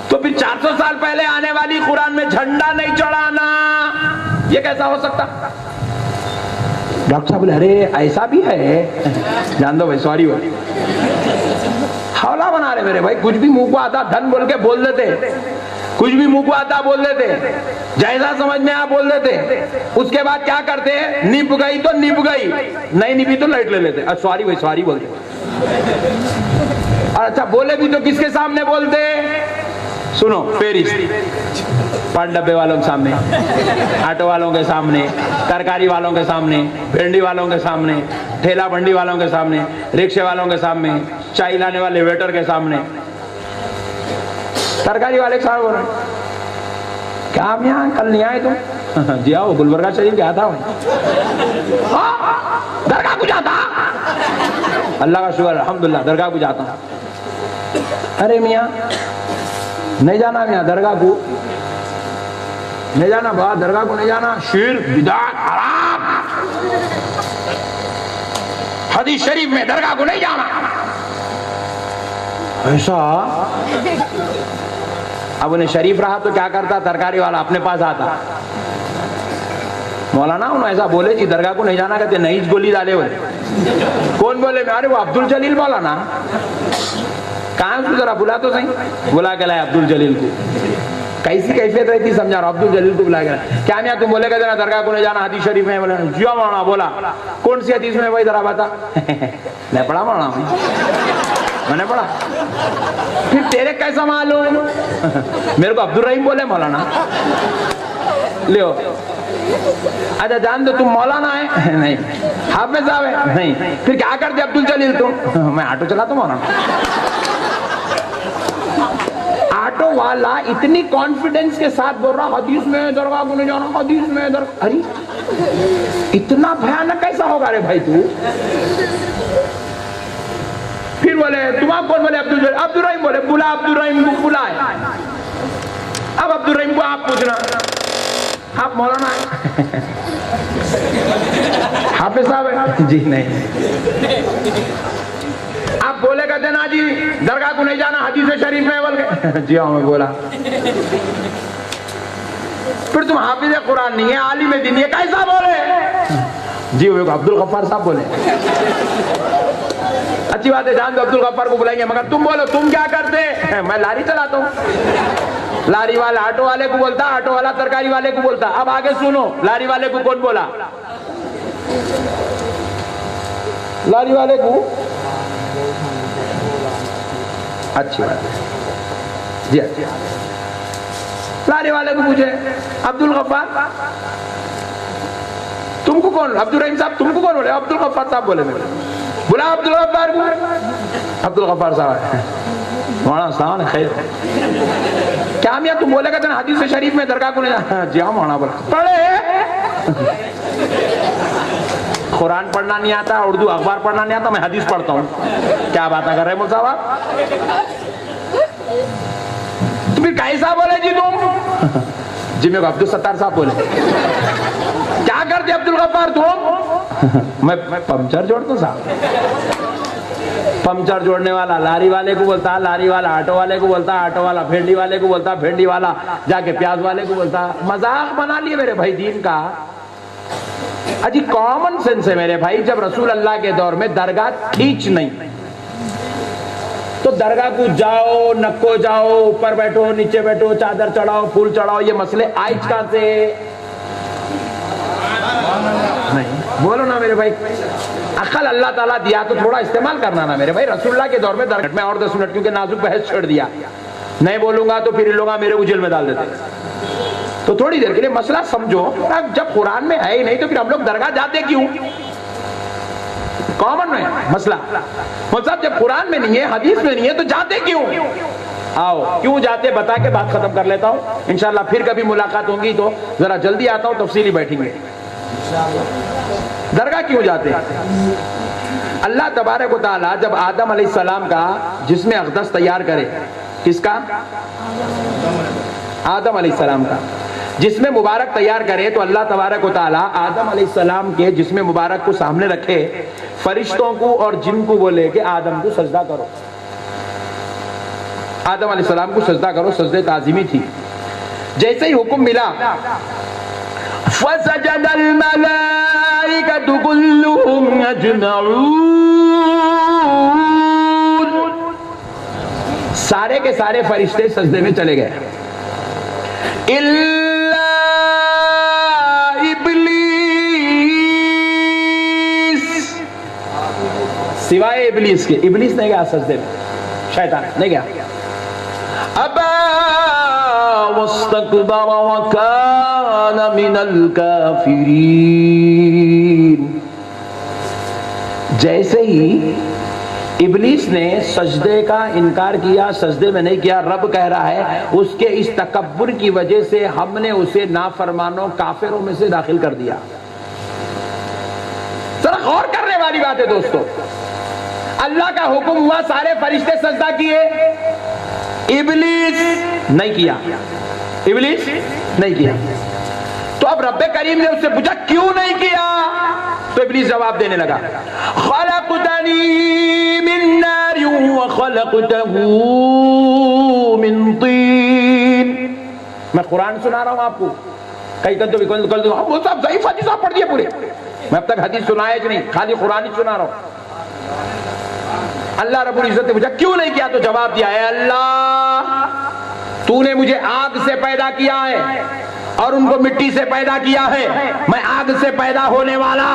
تو پھر 400 سال پہلے آنے والی قرآن میں جھنڈا نہیں چڑھانا، یہ کیسا ہو سکتا؟ ڈاکٹر صاحب بولے ارے ایسا بھی ہے، جان دو بھائی، سوری بھائی، حوالہ بنا رہے میرے بھائی، کچھ بھی منہ کو آتا دھن بول کے بول دیتے، کچھ بھی منہ کو آتا بول دیتے، جیسا سمجھ میں آ بول دیتے، اس کے بعد کیا کرتے؟ نپ گئی تو نپ گئی، نہیں نپی تو لائٹ لے لیتے، سوری بھائی سوری بولتے، اور اچھا بولے بھی تو کس کے سامنے بولتے؟ سنو فہرست، پانچ ڈبے والوں کے سامنے، آٹو والوں کے سامنے، ترکاری والوں کے سامنے، بھنڈی والوں کے سامنے، ٹھیلا بنڈی والوں کے سامنے، رکشے والوں کے سامنے، چائے لانے والے ویٹر کے سامنے، ترکاری والے کے سامنے بول رہے ہیں کیا آپ یہاں کل نہیں آئے تم؟ جی آؤ گلبرگہ شریف گیا تھا، درگاہ کو جاتا، اللہ کا شکر الحمدللہ درگاہ کو جاتا ہوں۔ ارے میاں نہیں جانا، میاں درگاہ کو نہیں جانا، بات درگاہ کو نہیں جانا، شرک بدعت حرام، حدیث شریف میں درگاہ کو نہیں جانا، ایسا؟ اب انہیں شریف رہا تو کیا کرتا؟ ترکاری والا اپنے پاس آتا، مولانا انہوں ایسا بولے جی درگاہ کو نہیں جانا، کہتے نہیں گولی ڈالے ہوئے، کون بولے؟ ارے وہ عبد الجلیل مولانا، کہاں اس کو ذرا بلا تو صحیح، بلا کے لائے عبد الجلیل کو، کیسی کیفیت رہتی سمجھا رہا، عبد الجلیل کو بلا کے لائے، کیا میاں تم بولے کہ درگاہ کو نہیں جانا حدیث شریف میں؟ بولے جی مولانا، بولا کون سی حدیث میں؟ وہی ذرا بتا، میں پڑھا مولانا، میں نے پڑھا، پھر تیرے کیسا معلوم؟ میرے کو عبد الرحیم بولے مولانا، لیو اچھا جان دو تم مولانا ہے؟ نہیں۔ حافظ صاحب ہے؟ نہیں۔ پھر کیا کرتے عبد الجلیل تم؟ میں آٹو چلاتا ہوں مولانا۔ آٹو والا اتنی کانفیڈنس کے ساتھ بول رہا حدیث میں درگاہ کو نہیں جانا، حدیث میں درگاہ، ارے اتنا بھیانک کیسا ہوگا رے بھائی تو؟ پھر بولے تمہارا کون؟ بولے عبد الرحیم، بولے بلا عبد الرحیم کو، بلا ہے، اب عبد الرحیم کو آپ پوچھنا آپ مولانا ہے؟ حافظ صاحب ہے؟ جی نہیں۔ آپ بولے کہتے ہیں نا جی درگاہ کو نہیں جانا حدیث شریف میں بول گئے جی ہاں میں بولا پھر تم حافظ قرآن نہیں ہے عالم دین یہ کیسا بولے جی وہ عبد الغفار صاحب بولے اچھی بات ہے جان دو عبد الغفار کو بلائیں گے مگر تم بولو تم کیا کرتے میں لاری چلاتا ہوں لاری والا آٹو والے کو بولتا آٹو والا ترکاری والے کو بولتا اب آگے سنو لاری والے کو کون بولا لاری والے کو اچھی بات ہے جی لاری والے کو پوچھے عبد الغفار تم کو کون عبد الرحیم صاحب تم کو کون بولے عبد الغفار صاحب بولے میں بولا عبد الغفار کو عبد الغفار صاحب مولانا صاحب نے خیر کیا میاں تم بولے گا حدیث شریف میں درگاہ کو نہیں جانا جی ہاں مولانا بولا پڑھے قرآن پڑھنا نہیں آتا اردو اخبار پڑھنا نہیں آتا میں حدیث پڑھتا ہوں کیا باتیں کر رہے مول صاحب تو پھر کیسا بولے جی تم جی میں عبد الستار صاحب بولے کیا کرتے عبد الغفار تم میں پنچر جوڑتا ہوں صاحب پنچر جوڑنے والا لاری والے کو بولتا لاری والا آٹو والے کو بولتا آٹو والا بھنڈی والے کو بولتا بھنڈی والا جا کے پیاز والے کو بولتا مذاق بنا لیے میرے بھائی دین کا اجی کامن سینس ہے میرے بھائی جب رسول اللہ کے دور میں درگاہ کھینچ نہیں تو درگاہ کو جاؤ نکو جاؤ اوپر بیٹھو نیچے بیٹھو چادر چڑھاؤ پھول چڑھاؤ یہ مسئلے آج کہاں سے نہیں بولو نا میرے بھائی عقل اللہ تعالیٰ دیا تو تھوڑا استعمال کرنا نا میرے بھائی رسول اللہ کے دور میں درگاہ میں اور 10 منٹ کیونکہ نازک بحث چھوڑ دیا نہیں بولوں گا تو پھر لوگ میرے کو جیل میں ڈال دیتے تو تھوڑی دیر کے لیے مسئلہ سمجھو جب قرآن میں ہے ہی نہیں تو پھر ہم لوگ درگاہ جاتے کیوں کامن میں مسئلہ مطلب جب قرآن میں نہیں ہے حدیث میں نہیں ہے تو جاتے کیوں آؤ کیوں جاتے بتا کے بات ختم کر لیتا ہوں انشاءاللہ پھر کبھی ملاقات ہوگی تو ذرا جلدی آتا ہوں تفصیلی بیٹھیں گے درگاہ کیوں جاتے اللہ تبارک و تعالی جب آدم علیہ السلام کا جسم اقدس تیار کرے کس کا آدم علیہ السلام کا جسم مبارک تیار کرے تو اللہ تبارک و تعالی آدم علیہ السلام کے جسم مبارک کو سامنے رکھے فرشتوں کو اور جن کو بولے کہ آدم کو سجدہ کرو آدم علیہ السلام کو سجدہ کرو سجدہ تعظیمی تھی جیسے ہی حکم ملا فَسَجَدَ الْمَلَائِكَةُ كُلُّهُمْ أَجْمَعُونَ سارے کے سارے فرشتے سجدے میں چلے گئے إِلَّا إِبْلِيسِ سوائے ابلیس کے ابلیس نہیں گیا سجدے میں شیطان نہیں گیا ابا واستكبر وكان من الكافرين جیسے ہی ابلیس نے سجدے کا انکار کیا سجدے میں نہیں کیا رب کہہ رہا ہے اس کے اس تکبر کی وجہ سے ہم نے اسے نافرمانوں کافروں میں سے داخل کر دیا ذرا غور کرنے والی بات ہے دوستو اللہ کا حکم ہوا سارے فرشتے سجدہ کیے ابلیس نہیں کیا ابلیس نہیں کیا تو اب رب کریم نے اس سے پوچھا کیوں نہیں کیا تو ابلیس جواب دینے لگا خلقتنی من نار وخلقته من طین میں قرآن سنا رہا ہوں آپ کو کئی کل تو وہ صاحب ضعیف حدیث آپ پڑھ دیے پورے میں اب تک حدیث سنایا کہ نہیں خالی قرآن ہی سنا رہا ہوں اللہ رب العزت نے پوچھا کیوں نہیں کیا تو جواب دیا ہے اللہ تو نے مجھے آگ سے پیدا کیا ہے اور ان کو مٹی سے پیدا کیا ہے میں آگ سے پیدا ہونے والا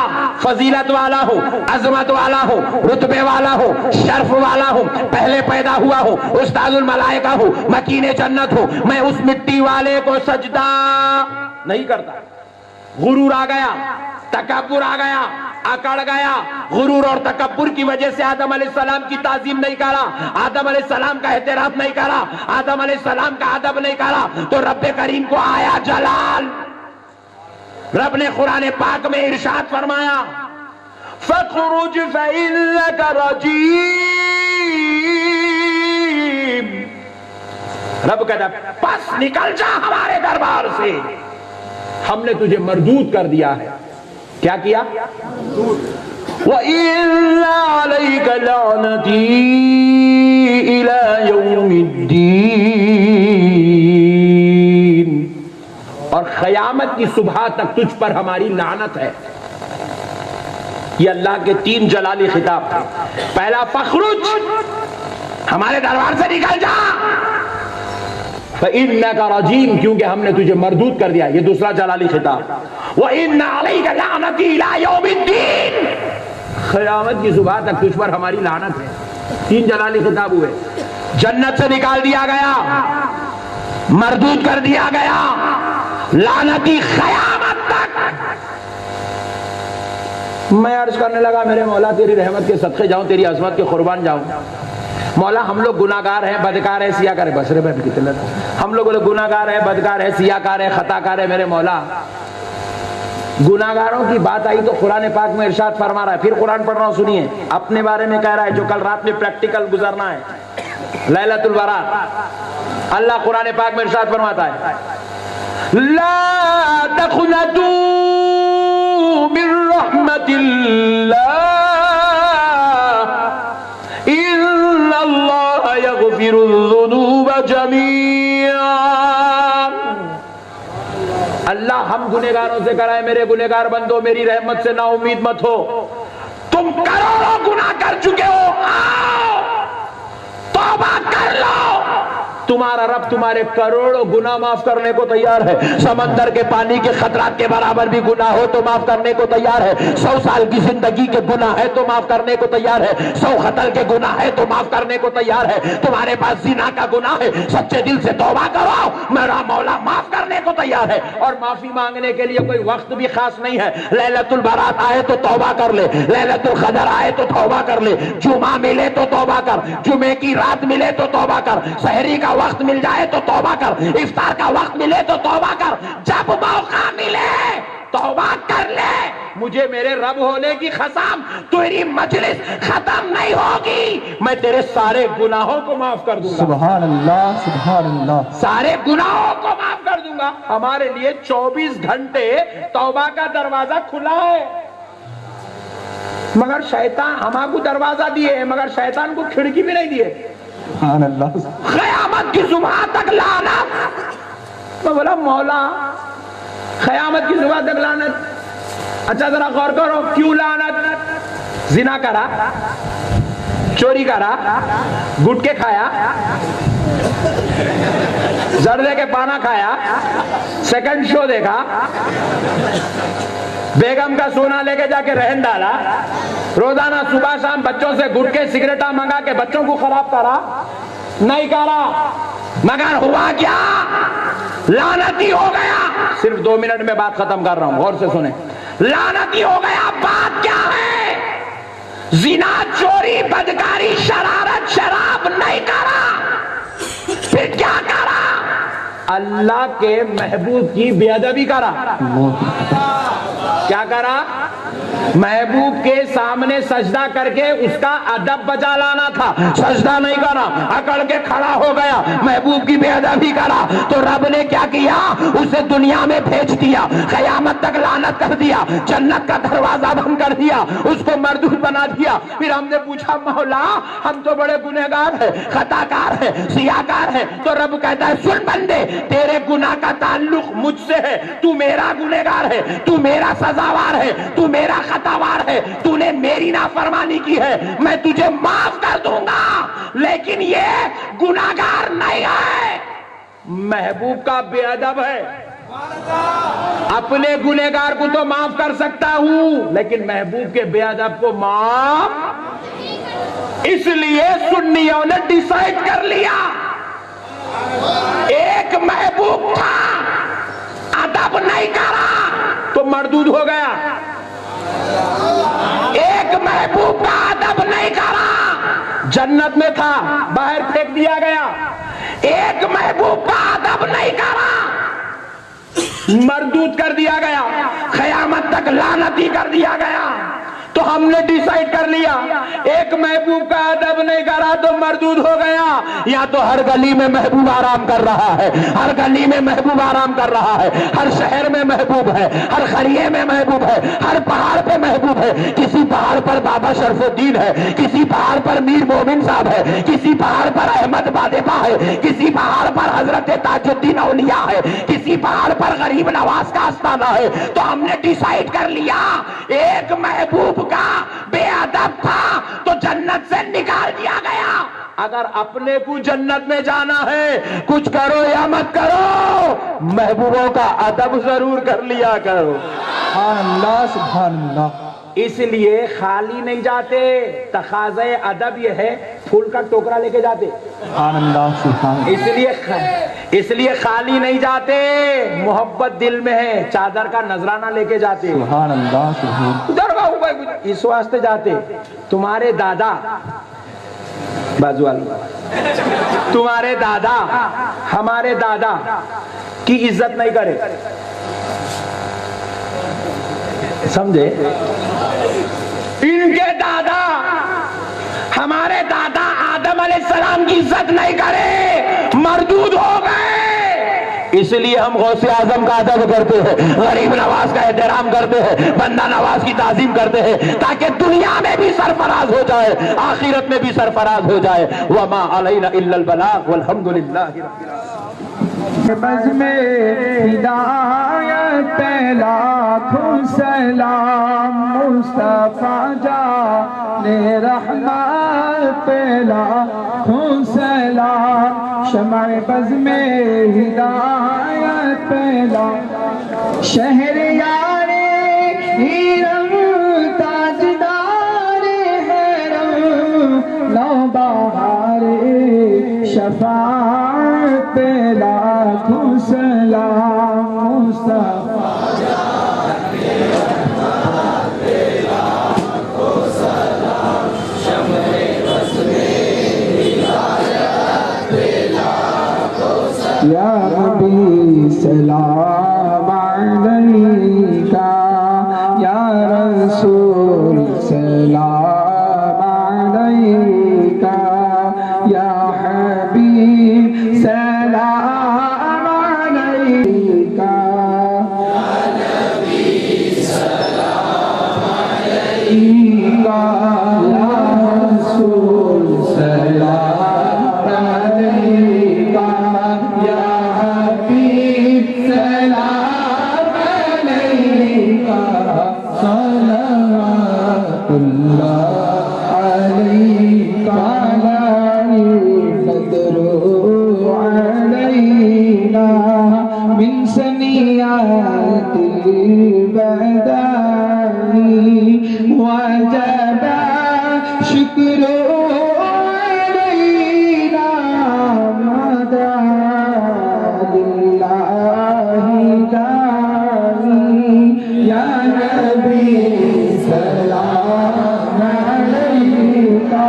فضیلت والا ہوں عظمت والا ہوں رتبے والا ہوں شرف والا ہوں پہلے پیدا ہوا ہوں استاد الملائکہ ہوں مکین جنت ہوں میں اس مٹی والے کو سجدہ نہیں کرتا غرور آ گیا تکبر آ گیا اکڑ گیا غرور اور تکبر کی وجہ سے آدم علیہ السلام کی تعظیم نہیں کرا آدم علیہ السلام کا احترام نہیں کرا آدم علیہ السلام کا ادب نہیں کرا تو رب کریم کو آیا جلال رب نے قرآن پاک میں ارشاد فرمایا فَخْرُجْ فَإِنَّكَ رَجِيمٌ رب کہتا پس نکل جا ہمارے دربار سے ہم نے تجھے مردود کر دیا ہے کیا کیا وَإِنَّ عَلَيْكَ لَعْنَتِي کی صبح تک تجھ پر ہماری لعنت ہے. یہ اللہ کے 3 جلالی خطاب تھے. پہلا فخرج، ہمارے دربار سے نکل جا، فإنک رجیم، کیونکہ ہم نے تجھے مردود کر دیا. یہ دوسرا جلالی خطاب. وإن علیک لعنتی الی یوم الدین، قیامت کی صبح تک تجھ پر ہماری لعنت ہے. 3 جلالی خطاب ہوئے. جنت سے نکال دیا گیا، مردود کر دیا گیا، لعنتی قیامت تک. میں عرض کرنے لگا میرے مولا تیری رحمت کے صدقے جاؤں، تیری عظمت کے قربان جاؤں. مولا ہم لوگ گناہگار ہیں، بدکار ہیں، سیاہ کار ہیں. بسرے میں کتنے ہم لوگ گناہگار ہیں، بدکار ہیں، سیاہ کار ہیں، خطا کار ہیں. میرے مولا گناہگاروں کی بات آئی تو قرآن پاک میں ارشاد فرما رہا ہے. پھر قرآن پڑھ رہا ہوں، سنیے. اپنے بارے میں کہہ رہا ہے جو کل رات میں پریکٹیکل گزرنا ہے، لیلۃ البرات. اللہ قرآن پاک میں ارشاد فرماتا ہے لا تقنطوا من رحمت اللہ ان اللہ یغفر الذنوب جميعا. اللہ ہم گنہگاروں سے کرائے میرے گنہگار بندو میری رحمت سے نا امید مت ہو. تم کروڑوں گناہ کر چکے ہو، آؤ توبہ کر لو. تمہارا رب تمہارے کروڑوں گناہ معاف کرنے کو تیار ہے. سمندر کے پانی کے خطرات کے برابر بھی گناہ ہو تو معاف کرنے کو تیار ہے. 100 سال کی زندگی کے گناہ ہے تو معاف کرنے کو تیار ہے. 100 قتل کے گناہ ہے تو معاف کرنے کو تیار ہے. تمہارے پاس زنا کا گناہ ہے، سچے دل سے توبہ کرو، میرا مولا معاف کرنے کو تیار ہے. اور معافی مانگنے کے لیے کوئی وقت بھی خاص نہیں ہے. لیلۃ البرات آئے تو توبہ کر لے، لیلۃ القدر آئے تو توبہ کر لے، جمعہ ملے تو توبہ کر، جمعے کی رات ملے تو توبہ کر، سحری کا وقت مل جائے تو توبہ کر، افطار کا وقت ملے تو توبہ کر. جب موقع ملے توبہ کر لے. مجھے میرے رب ہونے کی قسم تیری مجلس ختم نہیں ہوگی میں تیرے سارے گناہوں کو معاف کر دوں گا. سبحان اللہ سبحان اللہ. سارے گناہوں کو معاف کر دوں گا. ہمارے لیے 24 گھنٹے توبہ کا دروازہ کھلا ہے. مگر شیطان ہمارے کو دروازہ دیے ہیں، مگر شیطان کو کھڑکی بھی نہیں دیے. سبحان اللہ. قیامت کی صبح تک لعنت. تو بولا مولا قیامت کی صبح تک لعنت. اچھا ذرا غور کرو کیوں لعنت؟ زنا کرا، چوری کرا، گٹکے کھایا، زردے کے پانا کھایا، سیکنڈ شو دیکھا، بیگم کا سونا لے کے جا کے رہن ڈالا، روزانہ صبح شام بچوں سے گٹکے سگریٹا منگا کے بچوں کو خراب کرا. نہیں کرا، مگر ہوا کیا؟ لعنتی ہو گیا. صرف 2 منٹ میں بات ختم کر رہا ہوں، غور سے سنیں. لعنتی ہو گیا. بات کیا ہے؟ زنا، چوری، بدکاری، شرارت، شراب نہیں کرا. پھر کیا کرا؟ اللہ کے محبوب کی بے ادبی کرا. کیا کرا؟ محبوب کے سامنے سجدہ کر کے اس کا ادب بچا لانا تھا، سجدہ نہیں کرا، اکڑ کے کھڑا ہو گیا، محبوب کی بے ادبی کرا. تو رب نے کیا کیا؟ اسے دنیا میں بھیج دیا، قیامت تک لعنت کر دیا، جنت کا دروازہ بند کر دیا، اس کو مردود بنا دیا. پھر ہم نے پوچھا مولا ہم تو بڑے گنہگار ہیں، خطا کار ہیں، سیاہ کار ہیں. تو رب کہتا ہے سن بندے، تیرے گناہ کا تعلق مجھ سے ہے. تو میرا گنہگار ہے، تو میرا سزاوار ہے، تو میرا خطاوار ہے، تو نے میری نافرمانی کی ہے، میں تجھے معاف کر دوں گا. لیکن یہ گناہگار نہیں ہے، محبوب کا بے ادب ہے. اپنے گنہگار کو تو معاف کر سکتا ہوں لیکن محبوب کے بے ادب کو معاف. اس لیے سنیوں نے ڈیسائیڈ کر لیا، ایک محبوب تھا ادب نہیں کرا تو مردود ہو گیا، ایک محبوب کا ادب نہیں کرا جنت میں تھا باہر پھینک دیا گیا، ایک محبوب کا ادب نہیں کرا مردود کر دیا گیا، قیامت تک لعنتی کر دیا گیا. تو تو ہم نے ڈیسائیڈ کر لیا ایک محبوب کا ادب نہیں کرا تو مردود ہو گیا. یا تو ہر گلی میں محبوب آرام کر رہا ہے, ہر گلی میں محبوب آرام کر رہا ہے, ہر شہر میں محبوب ہے, ہر خریے میں محبوب ہے, ہر پہاڑ پہ محبوب ہے. کسی پہاڑ پر بابا شرف الدین ہے, کسی پہاڑ پر میر مومن صاحب ہے, کسی پہاڑ پر احمد بادفا ہے, کسی پہاڑ پر حضرت تاج الدین اولیاء ہے, کسی پہاڑ پر غریب نواز کا آستانہ ہے. تو ہم نے ڈیسائیڈ کر لیا ایک محبوب کا بے ادب تھا تو جنت سے نکال دیا گیا. اگر اپنے کو جنت میں جانا ہے کچھ کرو یا مت کرو, محبوبوں کا ادب ضرور کر لیا کرو. سبحان اللہ سبحان اللہ. اس لیے خالی نہیں جاتے, تقاضۂ ادب یہ ہے پھول کا ٹوکرا لے کے جاتے. سبحان اللہ سبحان اللہ. اس لیے خالی نہیں جاتے, محبت دل میں ہے, چادر کا نذرانہ لے کے جاتے. سبحان اللہ سبحان درگاہ اس واسطے جاتے تمہارے دادا بازو والی, تمہارے دادا ہمارے دادا کی عزت نہیں کرے, سمجھے؟ ان کے دادا ہمارے دادا آدم علیہ السلام کی عزت نہیں کرے, مردود ہو گئے. اس لیے ہم غوث اعظم کا ادب کرتے ہیں, غریب نواز کا احترام کرتے ہیں, بندہ نواز کی تعظیم کرتے ہیں, تاکہ دنیا میں بھی سرفراز ہو جائے, آخرت میں بھی سرفراز ہو جائے. وما علینا الا البلاغ والحمد للہ رب العالمین. بزم ہدایت پہ لاکھوں سلام, مصطفیٰ جان رحمت پہ لاکھوں سلام. شمع بزم ہدایت پہ لاکھوں, شہریار حرم تاجدار حرم, نوبہار شفاعت پہ لاکھوں سلام. مصطفیٰ یا نبی سلام علیکہ, یا رسول سلام علیکہ, یا حبیب سلام علیکہ, یا نبی سلام علیکہ, یا رسول سلام علیکہ, یا حبیب سلام علیکہ. صلوات اللہ علیکہ, بدر علینا من ثنیات الوداع, وجب شکر علینا مدى للہ داعی. یا نبی سلام علیکہ,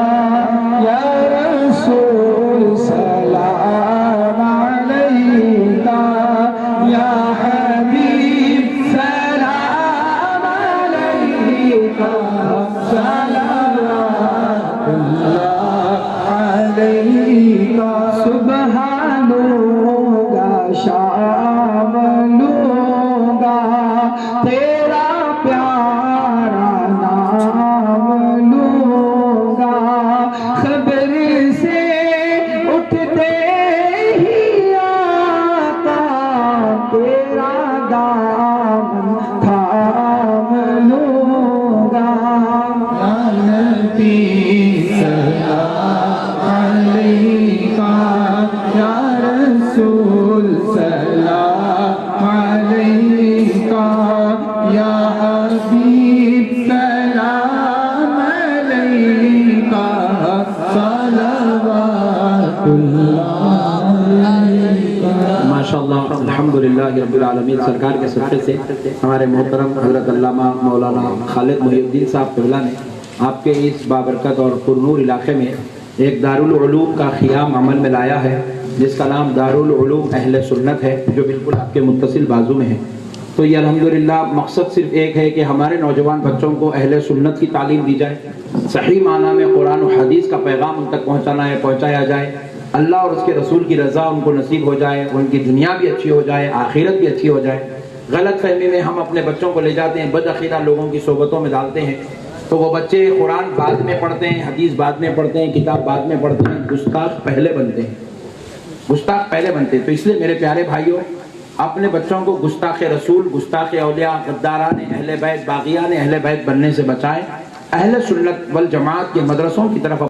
یا رسول سلام علیکہ, یا حبیب سلام علیکہ. صلوات اللہ علیکہ. سبحان لوگا شام لوگا تیرا پیارا نام لوگا, خبر سے اٹھتے ہی آقا تیرا دامن تھام لوگا. یا نبی سلام علیکہ, یا رسول سلام علیکہ, یا حبیب سلام علیکہ. صلوات اللہ علیکہ. ماشاءاللہ الحمدللہ رب العالمین. سرکار کے صدقے سے ہمارے محترم حضرت علامہ مولانا خالد محی الدین صاحب قبلہ نے آپ کے اس بابرکت اور پرنور علاقے میں ایک دارالعلوم کا خیام عمل میں لایا ہے, جس کا نام دارالعلوم اہل سنت ہے, جو بالکل آپ کے متصل بازو میں ہے. تو یہ الحمدللہ مقصد صرف ایک ہے کہ ہمارے نوجوان بچوں کو اہل سنت کی تعلیم دی جائے، صحیح معنی میں قرآن و حدیث کا پیغام ان تک پہنچایا جائے، اللہ اور اس کے رسول کی رضا ان کو نصیب ہو جائے، ان کی دنیا بھی اچھی ہو جائے، آخرت بھی اچھی ہو جائے۔ غلط فہمی میں ہم اپنے بچوں کو لے جاتے ہیں، بد عقیدہ لوگوں کی صحبتوں میں ڈالتے ہیں، تو وہ بچے قرآن بعد میں پڑھتے ہیں، حدیث بعد میں پڑھتے ہیں، کتاب بعد میں پڑھتے ہیں، گستاخ پہلے بنتے ہیں، گستاخ پہلے بنتے ہیں۔ تو اس لیے میرے پیارے بھائیوں، اپنے بچوں کو گستاخ رسول، گستاخ اولیاء، غداران اہل بیت، باغیان اہل بیت بننے سے بچائیں، اہل سنت والجماعت کے مدرسوں کی طرف